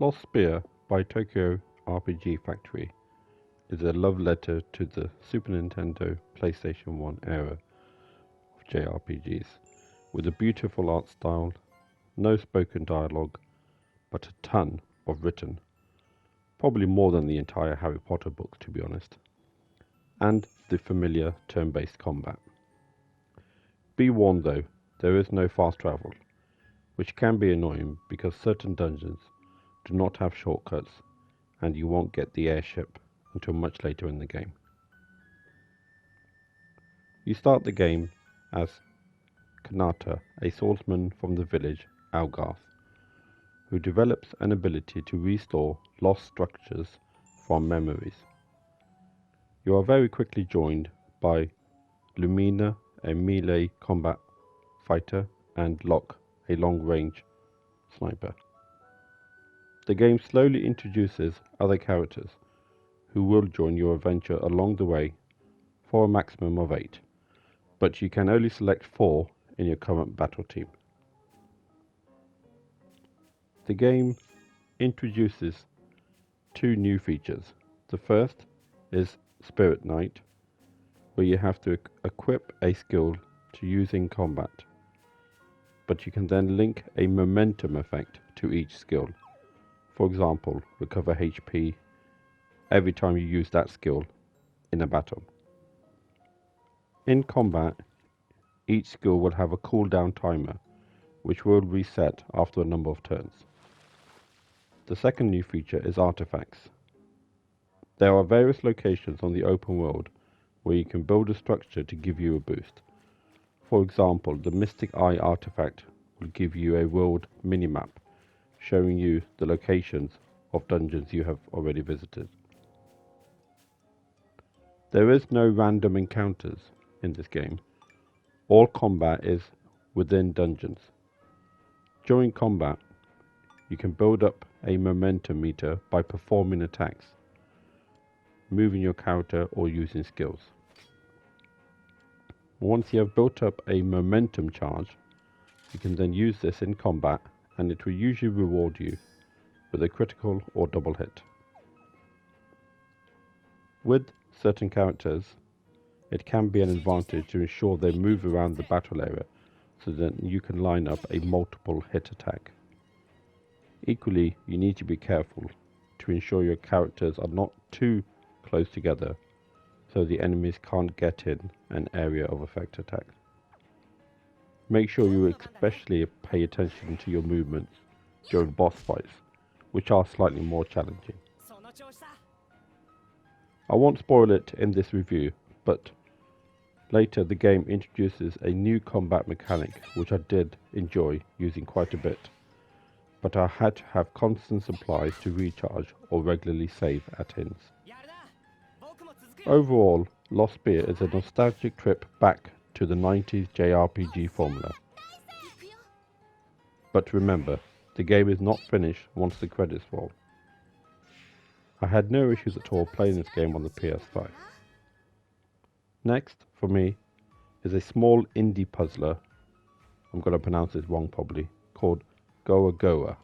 Lost Sphear by Tokyo RPG Factory is a love letter to the Super Nintendo PlayStation 1 era of JRPGs, with a beautiful art style, no spoken dialogue, but a ton of written, probably more than the entire Harry Potter books to be honest, and the familiar turn-based combat. Be warned though, there is no fast travel, which can be annoying because certain dungeons do not have shortcuts and you won't get the airship until much later in the game. You start the game as Kanata, a swordsman from the village Algarth, who develops an ability to restore lost structures from memories. You are very quickly joined by Lumina, a melee combat fighter, and Locke, a long-range sniper. The game slowly introduces other characters who will join your adventure along the way for a maximum of 8, but you can only select 4 in your current battle team. The game introduces 2 new features. The first is Spirit Knight, where you have to equip a skill to use in combat, but you can then link a momentum effect to each skill. For example, recover HP every time you use that skill in a battle. In combat, each skill will have a cooldown timer, which will reset after a number of turns. The second new feature is artifacts. There are various locations on the open world where you can build a structure to give you a boost. For example, the Mystic Eye artifact will give you a world minimap showing you the locations of dungeons you have already visited. There is no random encounters in this game. All combat is within dungeons. During combat, you can build up a momentum meter by performing attacks, moving your character or using skills. Once you have built up a momentum charge, you can then use this in combat and it will usually reward you with a critical or double hit. With certain characters, it can be an advantage to ensure they move around the battle area so that you can line up a multiple hit attack. Equally, you need to be careful to ensure your characters are not too close together so the enemies can't get in an area of effect attack. Make sure you especially pay attention to your movements during boss fights, which are slightly more challenging. I won't spoil it in this review, but later the game introduces a new combat mechanic which I did enjoy using quite a bit, but I had to have constant supplies to recharge or regularly save at inns. Overall, Lost Sphear is a nostalgic trip back to the 90s JRPG formula. But remember, the game is not finished once the credits roll. I had no issues at all playing this game on the PS5. Next, for me, is a small indie puzzler, I'm going to pronounce this wrong probably, called Goa Goa.